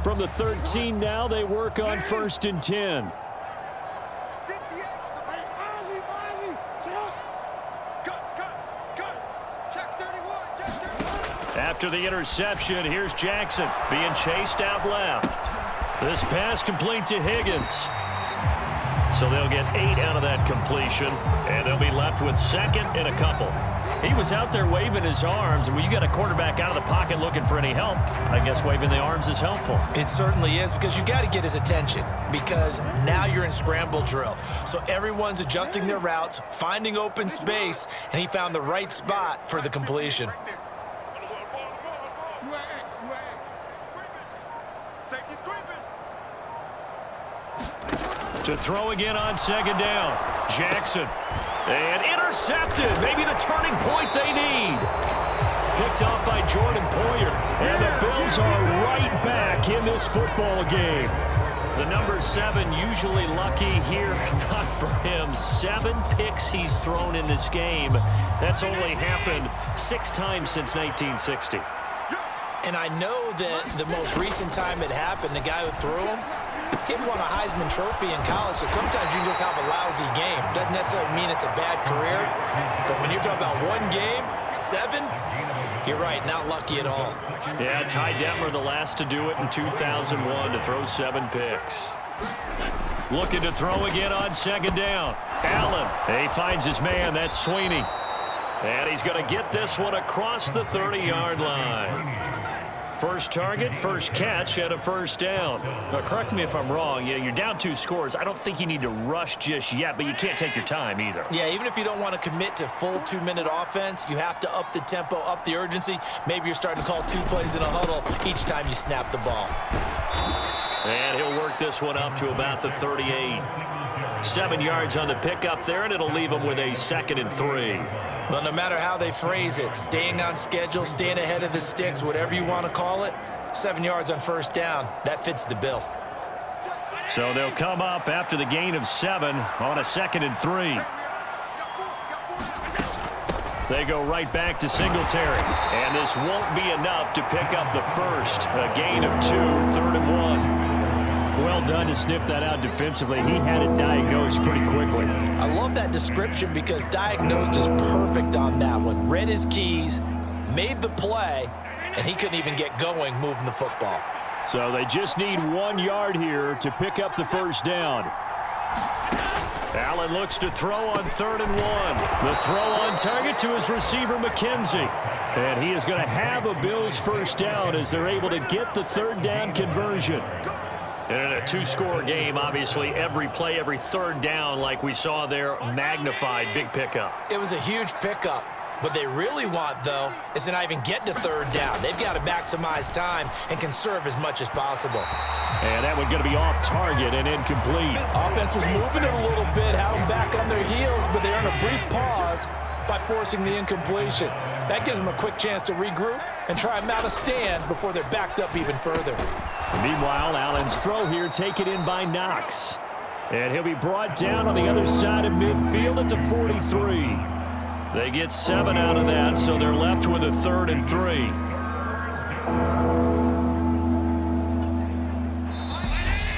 From the 13 now, they work on 1st and 10. After the interception, here's Jackson being chased out left. This pass complete to Higgins. So they'll get 8 out of that completion, and they'll be left with 2nd and a couple. He was out there waving his arms, and when you got a quarterback out of the pocket looking for any help, I guess waving the arms is helpful. It certainly is, because you got to get his attention, because now you're in scramble drill. So everyone's adjusting their routes, finding open space, and he found the right spot for the completion. To throw again on 2nd down. Jackson. And intercepted. Maybe the turning point they need. Picked off by Jordan Poyer. And the Bills are right back in this football game. The number 7 usually lucky here. Not for him. 7 picks he's thrown in this game. That's only happened 6 times since 1960. And I know that the most recent time it happened, the guy who threw him, he won a Heisman Trophy in college, so sometimes you just have a lousy game. Doesn't necessarily mean it's a bad career, but when you're talking about 1 game, 7, you're right, not lucky at all. Yeah, Ty Detmer, the last to do it in 2001, to throw 7 picks. Looking to throw again on 2nd down. Allen, he finds his man, that's Sweeney. And he's going to get this one across the 30-yard line. First target, first catch, and a 1st down. Now, correct me if I'm wrong. You're down 2 scores. I don't think you need to rush just yet, but you can't take your time either. Yeah, even if you don't want to commit to full 2-minute offense, you have to up the tempo, up the urgency. Maybe you're starting to call 2 plays in a huddle each time you snap the ball. And he'll work this one up to about the 38. 7 yards on the pickup there, and it'll leave him with a 2nd and 3. Well, no matter how they phrase it, staying on schedule, staying ahead of the sticks, whatever you want to call it, 7 yards on 1st down, that fits the bill. So they'll come up after the gain of 7 on a 2nd and 3. They go right back to Singletary. And this won't be enough to pick up the first. A gain of 2, 3rd and 1. Well done to sniff that out defensively. He had it diagnosed pretty quickly. I love that description because diagnosed is perfect on that one. Read his keys, made the play, and he couldn't even get going moving the football. So they just need 1 yard here to pick up the 1st down. Allen looks to throw on 3rd and 1. The throw on target to his receiver, McKenzie. And he is going to have a Bills 1st down as they're able to get the 3rd down conversion. And in a 2-score game, obviously, every play, every 3rd down, like we saw there, magnified, big pickup. It was a huge pickup. What they really want, though, is to not even get to 3rd down. They've got to maximize time and conserve as much as possible. And that one going to be off target and incomplete. Offense was moving it a little bit, had them back on their heels, but they earned a brief pause by forcing the incompletion. That gives them a quick chance to regroup and try and mount a stand before they're backed up even further. Meanwhile, Allen's throw here taken in by Knox. And he'll be brought down on the other side of midfield at the 43. They get 7 out of that, so they're left with a 3rd and 3.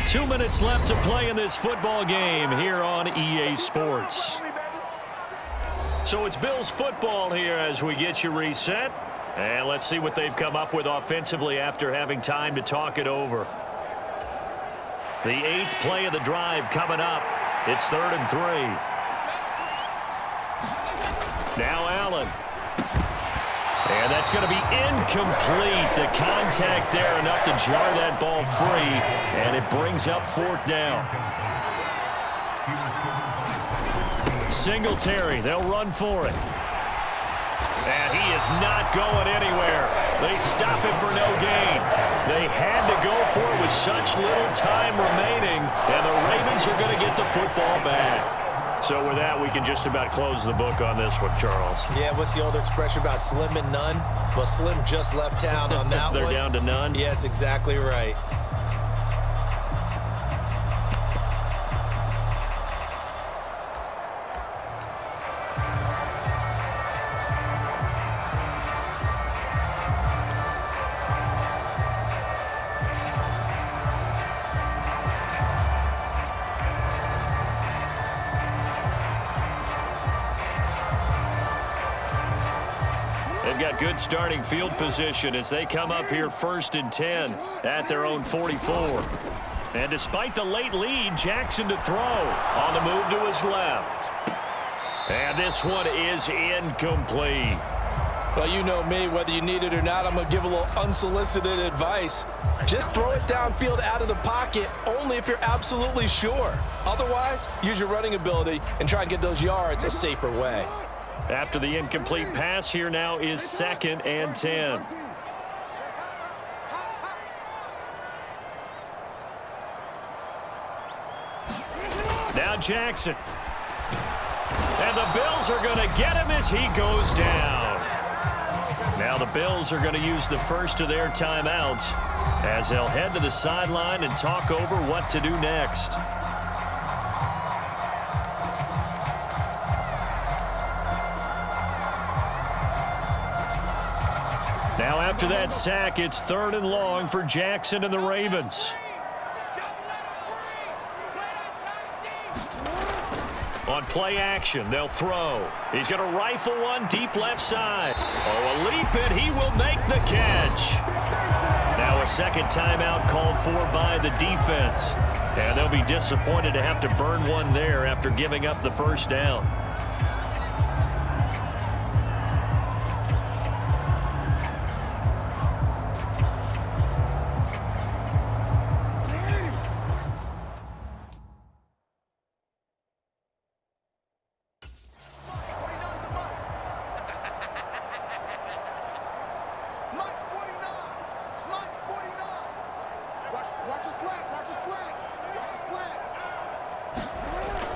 Two minutes left to play in this football game here on EA Sports. So it's Bills football here as we get you reset. And let's see what they've come up with offensively after having time to talk it over. The 8th play of the drive coming up. It's 3rd and 3. Now Allen. And that's going to be incomplete. The contact there enough to jar that ball free. And it brings up 4th down. Singletary, they'll run for it. And he is not going anywhere. They stop him for no gain. They had to go for it with such little time remaining, and the Ravens are going to get the football back. So with that, we can just about close the book on this one, Charles. Yeah, what's the old expression about slim and none? Well, Slim just left town on that They're one. down to none? Yes, exactly right. They've got good starting field position as they come up here 1st and 10 at their own 44. And despite the late lead, Jackson to throw on the move to his left. And this one is incomplete. Well, you know me, whether you need it or not, I'm going to give a little unsolicited advice. Just throw it downfield out of the pocket only if you're absolutely sure. Otherwise, use your running ability and try and get those yards a safer way. After the incomplete pass, here now is 2nd and 10. Now Jackson. And the Bills are going to get him as he goes down. Now the Bills are going to use the first of their timeouts as they'll head to the sideline and talk over what to do next. Now after that sack, it's 3rd and long for Jackson and the Ravens. On play action, they'll throw. He's going to rifle one deep left side. Oh, a leap, and he will make the catch. Now a second timeout called for by the defense. And they'll be disappointed to have to burn one there after giving up the first down.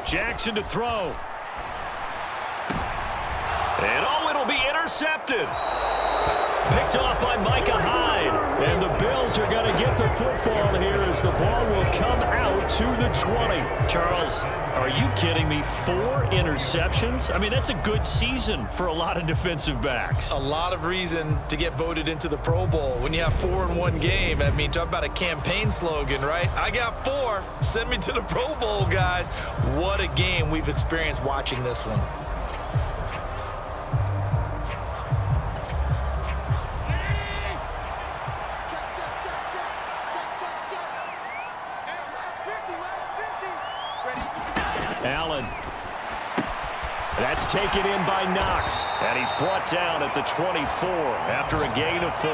Jackson to throw. And oh, it'll be intercepted. Picked off by Micah Hyde. And the Bills are going to get the football here as the ball will come out to the 20. Charles, are you kidding me? 4 interceptions? I mean, that's a good season for a lot of defensive backs. A lot of reason to get voted into the Pro Bowl. When you have 4 in one game, I mean, talk about a campaign slogan, right? I got 4. Send me to the Pro Bowl, guys. What a game we've experienced watching this one. Allen. That's taken in by Knox. And he's brought down at the 24 after a gain of 4.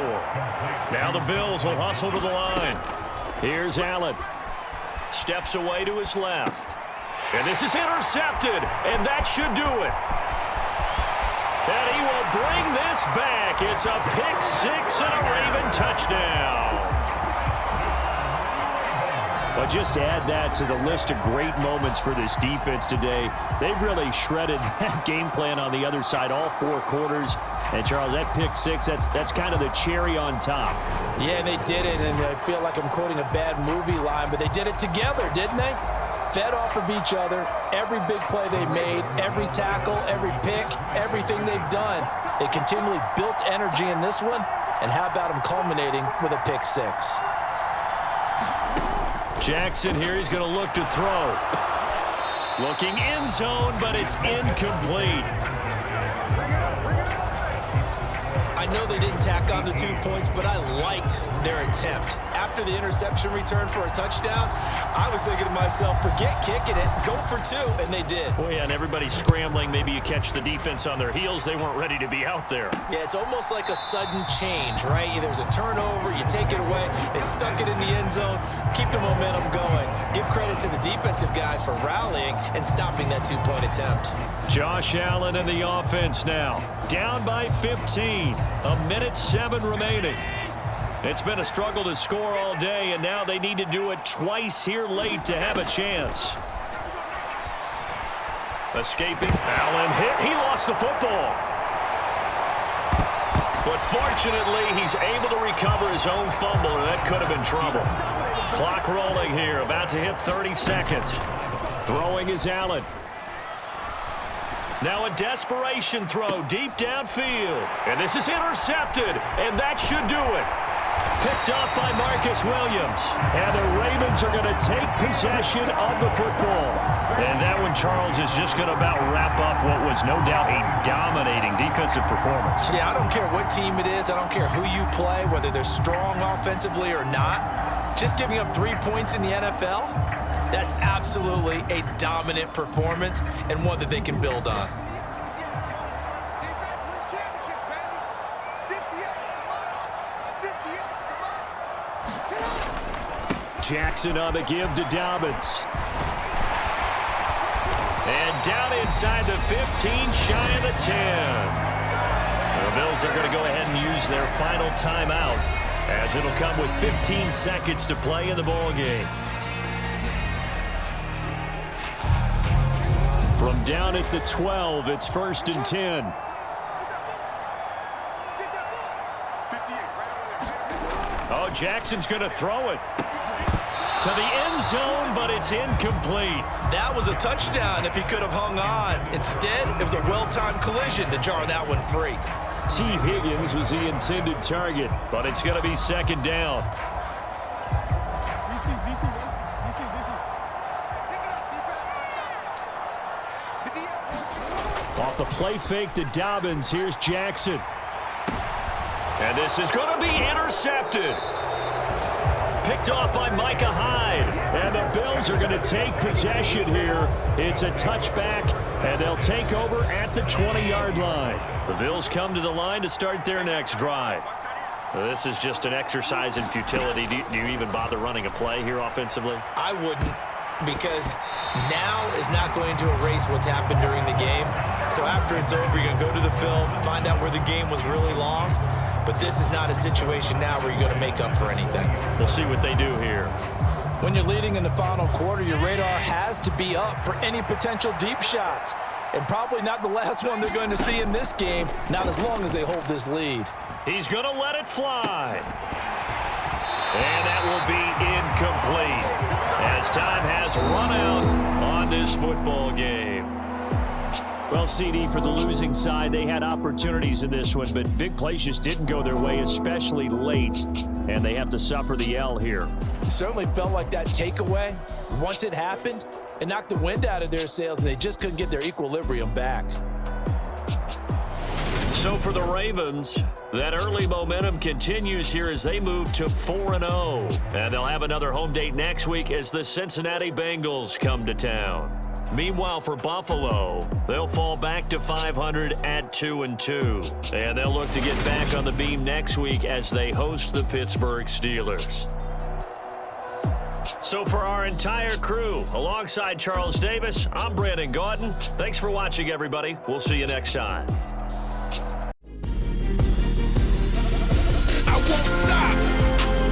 Now the Bills will hustle to the line. Here's Allen. Steps away to his left. And this is intercepted. And that should do it. And he will bring this back. It's a pick 6 and a Raven touchdown. But just add that to the list of great moments for this defense today. They've really shredded that game plan on the other side all 4 quarters. And, Charles, that pick 6, that's kind of the cherry on top. Yeah, and they did it, and I feel like I'm quoting a bad movie line, but they did it together, didn't they? Fed off of each other, every big play they made, every tackle, every pick, everything they've done. They continually built energy in this one, and how about them culminating with a pick 6? Jackson here, he's going to look to throw. Looking end zone, but it's incomplete. know they didn't tack on the 2 points, but I liked their attempt. After the interception return for a touchdown, I was thinking to myself, forget kicking it, go for 2, and they did. Oh, yeah, and everybody's scrambling. Maybe you catch the defense on their heels. They weren't ready to be out there. Yeah, it's almost like a sudden change, right? There's a turnover, you take it away, they stuck it in the end zone, keep the momentum going. Give credit to the defensive guys for rallying and stopping that 2-point attempt. Josh Allen in the offense now. Down by 15. 1:07 remaining. It's been a struggle to score all day, and now they need to do it twice here late to have a chance. Escaping. Allen hit. He lost the football. But fortunately, he's able to recover his own fumble, and that could have been trouble. Clock rolling here. About to hit 30 seconds. Throwing is Allen. Now a desperation throw deep downfield. And this is intercepted, and that should do it. Picked up by Marcus Williams. And the Ravens are going to take possession of the football. And that one, Charles, is just going to about wrap up what was no doubt a dominating defensive performance. Yeah, I don't care what team it is. I don't care who you play, whether they're strong offensively or not. Just giving up 3 points in the NFL, that's absolutely a dominant performance and one that they can build on. Jackson on the give to Dobbins. And down inside the 15, shy of the 10. The Bills are going to go ahead and use their final timeout, as it'll come with 15 seconds to play in the ball game. From down at the 12, it's 1st and 10. Oh, Jackson's going to throw it to the end zone, but it's incomplete. That was a touchdown if he could have hung on. Instead, it was a well-timed collision to jar that one free. T. Higgins was the intended target, but it's going to be 2nd down. Off the play fake to Dobbins, here's Jackson. And this is going to be intercepted. Picked off by Micah Hyde. And the Bills are going to take possession here. It's a touchback, and they'll take over at the 20-yard line. The Bills come to the line to start their next drive. This is just an exercise in futility. Do you even bother running a play here offensively? I wouldn't, because now is not going to erase what's happened during the game. So after it's over, you're going to go to the film, find out where the game was really lost. But this is not a situation now where you're going to make up for anything. We'll see what they do here. When you're leading in the final quarter, your radar has to be up for any potential deep shots. And probably not the last one they're going to see in this game, not as long as they hold this lead. He's going to let it fly. And that will be incomplete, as time has run out on this football game. Well, CD, for the losing side, they had opportunities in this one, but big plays just didn't go their way, especially late, and they have to suffer the L here. It certainly felt like that takeaway, once it happened, it knocked the wind out of their sails, and they just couldn't get their equilibrium back. So for the Ravens, that early momentum continues here as they move to 4-0. And they'll have another home date next week as the Cincinnati Bengals come to town. Meanwhile, for Buffalo, they'll fall back to 500 at 2-2. And they'll look to get back on the beam next week as they host the Pittsburgh Steelers. So for our entire crew, alongside Charles Davis, I'm Brandon Gaudin. Thanks for watching, everybody. We'll see you next time. I won't stop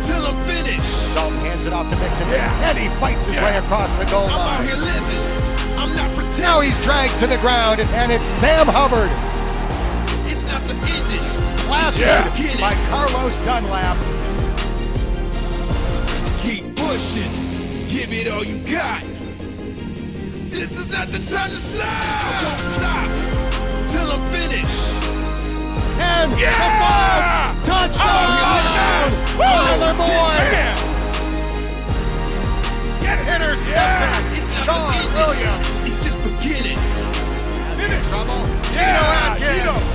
till I'm finished. Dalton hands it off to Mixon, and he fights his way across the goal line. I'm out here living. I'm not pretending. Now he's dragged to the ground, and it's Sam Hubbard. It's not the ending. Blasted by Carlos Dunlap. Keep pushing. Give it all you got. This is not the time to slide. I won't stop till I'm finished. And the ball! Touchdown! Tyler Boyd! Intercepted! Sean Williams! It's just beginning. In trouble. Gino Atkins!